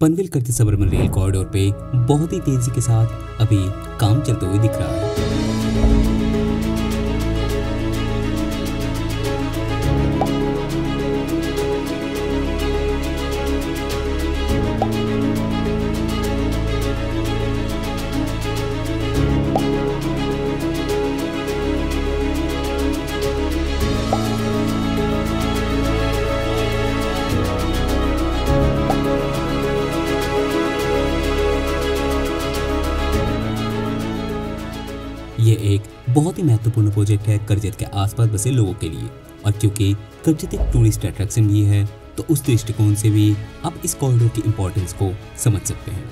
पनवेल करते सबरमन rail corridor पे बहुत ही तेजी के साथ अभी काम चलते हुए दिख रहा है। ये एक बहुत ही महत्वपूर्ण प्रोजेक्ट है करजत के आसपास बसे लोगों के लिए, और क्योंकि करजत एक टूरिस्ट अट्रैक्शन भी है तो उस दृष्टिकोण से भी आप इस कॉरिडोर की इम्पोर्टेंस को समझ सकते हैं।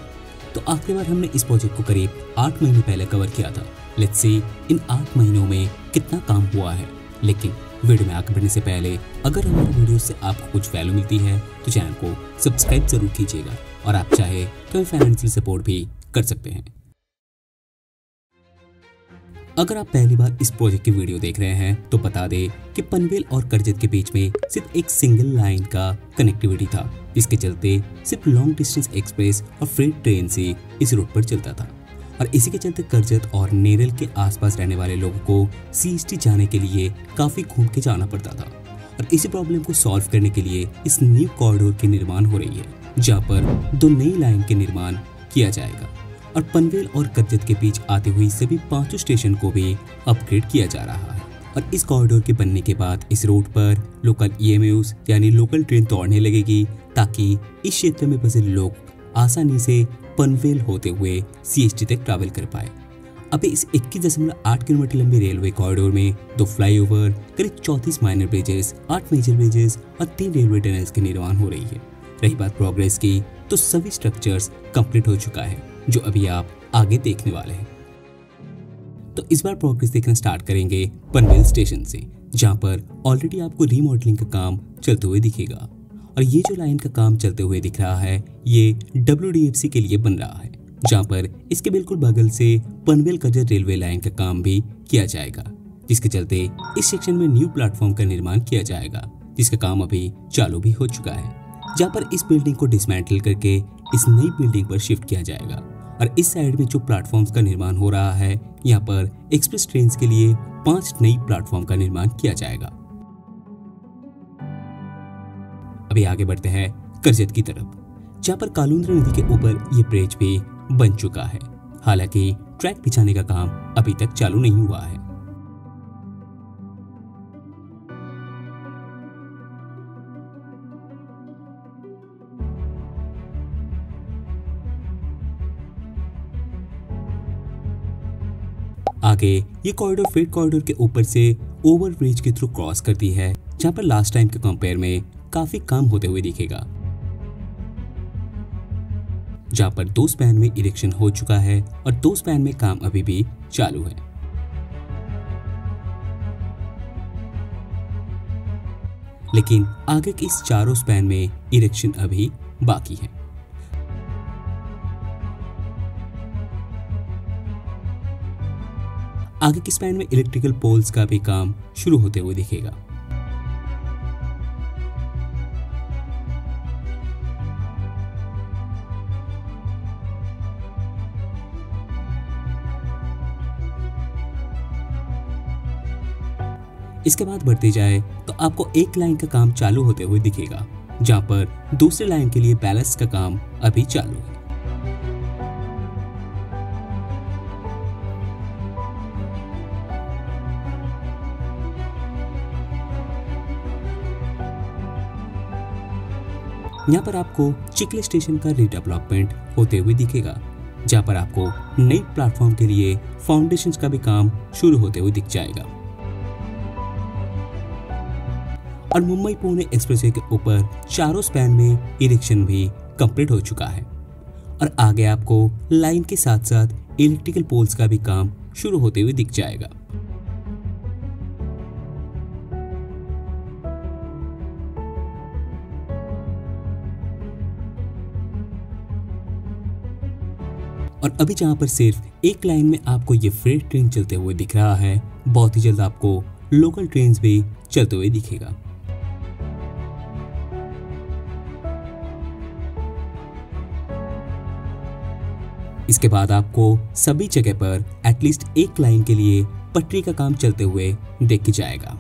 तो आखिरी बार हमने इस प्रोजेक्ट को करीब 8 महीने पहले कवर किया था। लेट्स सी इन 8 महीनों में कितना काम हुआ है। लेकिन वीडियो में आगे बढ़ने से पहले अगर हमारे वीडियो से आपको कुछ वैल्यू मिलती है तो चैनल को सब्सक्राइब जरूर कीजिएगा, और आप चाहे तो फाइनेंशियल सपोर्ट भी कर सकते हैं। अगर आप पहली बार इस प्रोजेक्ट की वीडियो देख रहे हैं तो बता दें कि पनवेल और करजत के बीच में सिर्फ एक सिंगल लाइन का कनेक्टिविटी था, जिसके चलते सिर्फ लॉन्ग डिस्टेंस एक्सप्रेस और फ्रेट ट्रेन से इस रूट पर चलता था। और इसी के चलते करजत और नेरल के आसपास रहने वाले लोगों को सीएसटी जाने के लिए काफी घूम के जाना पड़ता था। और इसी प्रॉब्लम को सॉल्व करने के लिए इस न्यू कॉरिडोर की निर्माण हो रही है, जहाँ पर 2 नई लाइन के निर्माण किया जाएगा और पनवेल और करजत के बीच आती हुई सभी 5 स्टेशन को भी अपग्रेड किया जा रहा है। और इस कॉरिडोर के बनने के बाद इस रूट पर लोकल ईएमयूज यानी लोकल ट्रेन दौड़ने लगेगी, ताकि इस क्षेत्र में बसे लोग आसानी से पनवेल होते हुए सीएसटी तक ट्रैवल कर पाए। अभी इस 21.8 किलोमीटर लंबे रेलवे कॉरिडोर में 2 फ्लाईओवर, करीब 34 माइनर ब्रिजेस, 8 मेजर ब्रिजेस और 3 रेलवे टनल्स की निर्माण हो रही है। रही बात प्रोग्रेस की, तो सभी स्ट्रक्चर्स कंप्लीट हो चुका है, जो अभी आप आगे देखने वाले हैं। तो इस बार प्रोग्रेस देखना स्टार्ट करेंगे पनवेल स्टेशन से, जहां पर ऑलरेडी आपको रीमॉडलिंग का काम चलते हुए दिखेगा। और ये जो लाइन का काम चलते हुए दिख रहा है, ये WDFC के लिए बन रहा है, जहां पर इसके बिल्कुल बगल से पनवेल करजत रेलवे लाइन का काम भी किया जाएगा, जिसके चलते इस सेक्शन में न्यू प्लेटफॉर्म का निर्माण किया जाएगा, जिसका काम अभी चालू भी हो चुका है। जहाँ पर इस बिल्डिंग को डिसमेंटल करके इस नई बिल्डिंग पर शिफ्ट किया जाएगा। और इस साइड में जो प्लेटफॉर्म्स का निर्माण हो रहा है, यहाँ पर एक्सप्रेस ट्रेन के लिए 5 नई प्लेटफॉर्म का निर्माण किया जाएगा। अभी आगे बढ़ते हैं करजत की तरफ, जहाँ पर कालुंद्रा नदी के ऊपर ये ब्रिज भी बन चुका है। हालांकि ट्रैक बिछाने का काम अभी तक चालू नहीं हुआ है। आगे ये कॉरिडोर फ्रेट कॉरिडोर के ऊपर से ओवर ब्रिज के थ्रू क्रॉस करती है, जहां पर लास्ट टाइम के कंपेयर में काफी काम होते हुए दिखेगा, जहां पर 2 स्पैन में इरेक्शन हो चुका है और 2 स्पैन में काम अभी भी चालू है। लेकिन आगे के इस चारों स्पैन में इरेक्शन अभी बाकी है। आगे के स्पैन में इलेक्ट्रिकल पोल्स का भी काम शुरू होते हुए दिखेगा। इसके बाद बढ़ते जाए तो आपको एक लाइन का काम चालू होते हुए दिखेगा, जहां पर दूसरी लाइन के लिए बैलेंस का काम अभी चालू है। यहाँ पर आपको चिखली स्टेशन का रीडेवलपमेंट होते हुए दिखेगा, जहाँ पर आपको नई प्लेटफॉर्म के लिए फाउंडेशंस का भी काम शुरू होते हुए दिख जाएगा। और मुंबई पुणे एक्सप्रेसवे के ऊपर चारों स्पैन में इरेक्शन भी कंप्लीट हो चुका है। और आगे आपको लाइन के साथ साथ इलेक्ट्रिकल पोल्स का भी काम शुरू होते हुए दिख जाएगा। और अभी जहां पर सिर्फ एक लाइन में आपको ये फ्रेट ट्रेन चलते हुए दिख रहा है, बहुत ही जल्द आपको लोकल ट्रेन भी चलते हुए दिखेगा। इसके बाद आपको सभी जगह पर एटलीस्ट एक लाइन के लिए पटरी का काम चलते हुए देख जाएगा।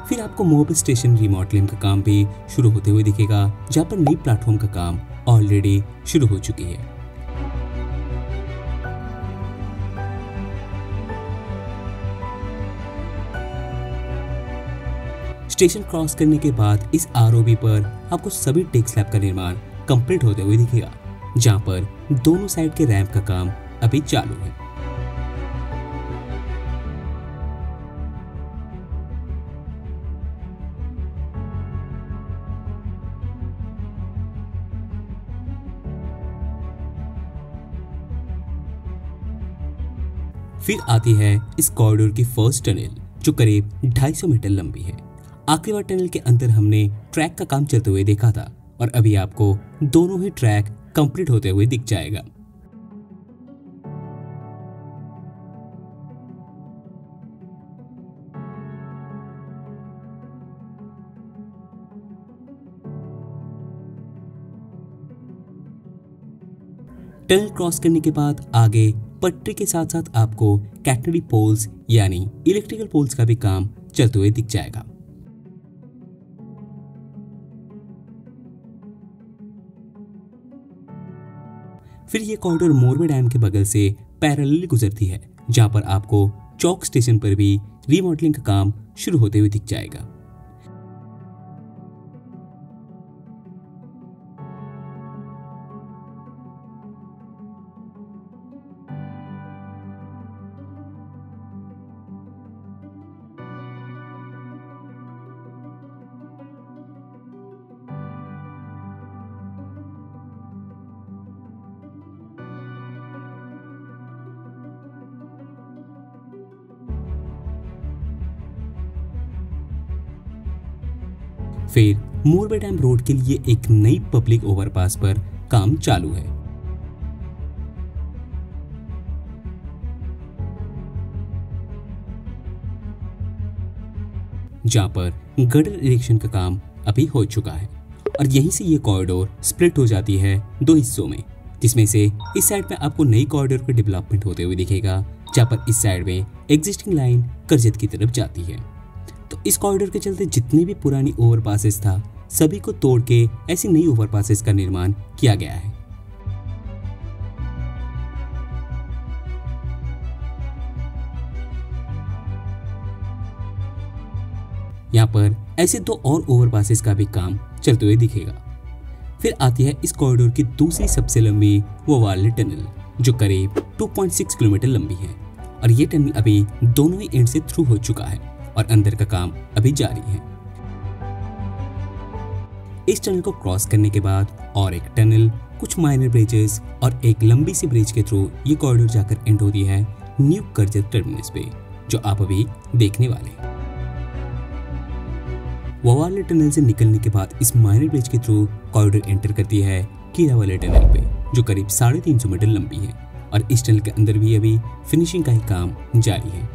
फिर आपको मोबाइल स्टेशन रिमॉडलिंग का काम भी शुरू होते हुए दिखेगा, जहां पर नई प्लेटफॉर्म का काम ऑलरेडी शुरू हो चुकी है। स्टेशन क्रॉस करने के बाद इस आरओबी पर आपको सभी टेक स्लैब का निर्माण कंप्लीट होते हुए दिखेगा, जहां पर दोनों साइड के रैंप का काम अभी चालू है। फिर आती है इस कॉरिडोर की फर्स्ट टनल, जो करीब 250 मीटर लंबी है। आखिरी बार टनल के अंदर हमने ट्रैक का काम चलते हुए देखा था और अभी आपको दोनों ही ट्रैक कंप्लीट होते हुए दिख जाएगा। टनल क्रॉस करने के बाद आगे पटरी के साथ साथ आपको कैटनरी पोल्स यानी इलेक्ट्रिकल पोल्स का भी काम चलते हुए दिख जाएगा। फिर ये कॉरिडोर मोरबे डैम के बगल से पैरेलली गुजरती है, जहां पर आपको चौक स्टेशन पर भी रीमॉडलिंग का काम शुरू होते हुए दिख जाएगा। फिर मोरबे डैम रोड के लिए एक नई पब्लिक ओवरपास पर काम चालू है। जहां पर गटर इरेक्शन का काम अभी हो चुका है और यहीं से ये कॉरिडोर स्प्लिट हो जाती है दो हिस्सों में, जिसमें से इस साइड में आपको नई कॉरिडोर का डेवलपमेंट होते हुए दिखेगा, जहां पर इस साइड में एग्जिस्टिंग लाइन करजत की तरफ जाती है। तो इस कॉरिडोर के चलते जितने भी पुरानी ओवरपासेस था सभी को तोड़ के ऐसी नई ओवरपासेस का निर्माण किया गया है। यहाँ पर ऐसे दो और ओवरपासेस का भी काम चलते हुए दिखेगा। फिर आती है इस कॉरिडोर की दूसरी सबसे लंबी वोवाले टनल, जो करीब 2.6 किलोमीटर लंबी है और ये टनल अभी दोनों ही एंड से थ्रू हो चुका है और अंदर का काम अभी जारी है। इस टनल को क्रॉस करने के बाद और एक टनल, कुछ माइनर ब्रिजेस और एक लंबी सी ब्रिज के थ्रू ये कॉरिडोर जाकर एंड होती है न्यू करजत टर्मिनस पे, जो आप अभी देखने वाले हैं। वोवाले टनल से निकलने के बाद इस माइनर ब्रिज के थ्रू कॉरिडोर एंटर करती है कीरावाले टनल पे, जो करीब 350 मीटर लंबी है और इस टनल के अंदर भी अभी फिनिशिंग का ही काम जारी है।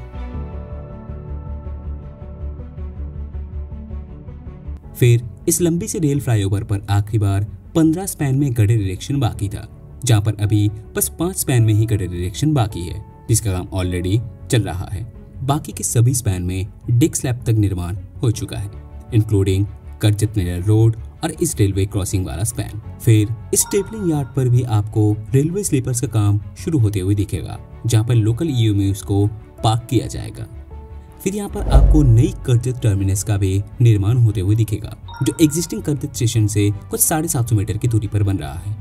फिर इस लंबी से रेल फ्लाईओवर पर आखिरी बार 15 स्पैन में गटर इरेक्शन बाकी था, जहां पर अभी बस 5 स्पैन में ही गटर इरेक्शन बाकी है, जिसका काम ऑलरेडी चल रहा है। बाकी के सभी स्पैन में डेक स्लैब तक निर्माण हो चुका है, इंक्लूडिंग करजत नेरल रोड और इस रेलवे क्रॉसिंग वाला स्पैन। फिर इस स्टेपलिंग यार्ड पर भी आपको रेलवे स्लीपर्स का काम शुरू होते हुए दिखेगा, जहां पर लोकल ईएमयूज को पार्क किया जाएगा। फिर यहाँ पर आपको नई करजत टर्मिनस का भी निर्माण होते हुए दिखेगा, जो एग्जिस्टिंग करजत स्टेशन से कुछ 750 मीटर की दूरी पर बन रहा है,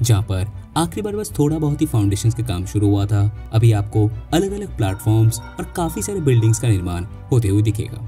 जहाँ पर आखिरी बार बस थोड़ा बहुत ही फाउंडेशन का काम शुरू हुआ था। अभी आपको अलग अलग प्लेटफॉर्म्स और काफी सारे बिल्डिंग्स का निर्माण होते हुए दिखेगा।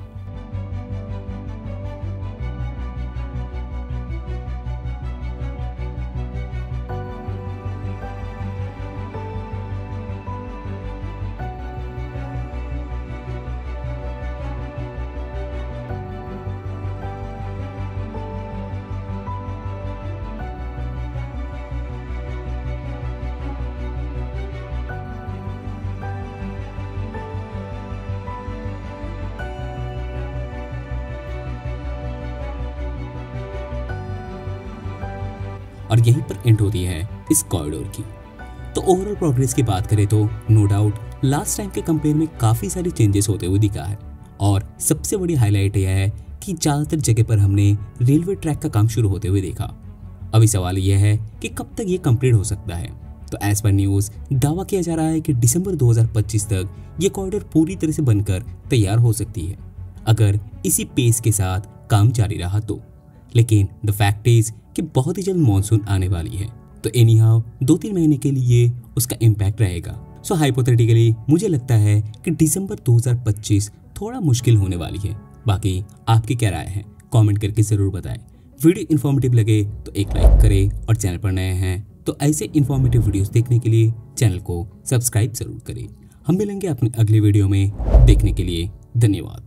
और यहीं पर एंड होती है इस कॉरिडोर की। तो ओवरऑल प्रोग्रेस की बात करें तो नो डाउट लास्ट टाइम के कंपेयर में काफ़ी सारी चेंजेस होते हुए दिखा है। और सबसे बड़ी हाईलाइट यह है कि ज़्यादातर जगह पर हमने रेलवे ट्रैक का काम शुरू होते हुए देखा। अभी सवाल यह है कि कब तक ये कंप्लीट हो सकता है। तो एज पर न्यूज़ दावा किया जा रहा है कि दिसंबर 2025 तक ये कॉरिडोर पूरी तरह से बनकर तैयार हो सकती है, अगर इसी पेस के साथ काम जारी रहा तो। लेकिन द फैक्ट इज कि बहुत ही जल्द मॉनसून आने वाली है, तो एनी हाउ 2-3 महीने के लिए उसका इम्पैक्ट रहेगा। सो हाइपोथेटिकली मुझे लगता है कि दिसंबर 2025 थोड़ा मुश्किल होने वाली है। बाकी आपकी क्या राय है कमेंट करके ज़रूर बताएं। वीडियो इन्फॉर्मेटिव लगे तो एक लाइक करें और चैनल पर नए हैं तो ऐसे इन्फॉर्मेटिव वीडियोस देखने के लिए चैनल को सब्सक्राइब जरूर करें। हम मिलेंगे अपने अगले वीडियो में, देखने के लिए धन्यवाद।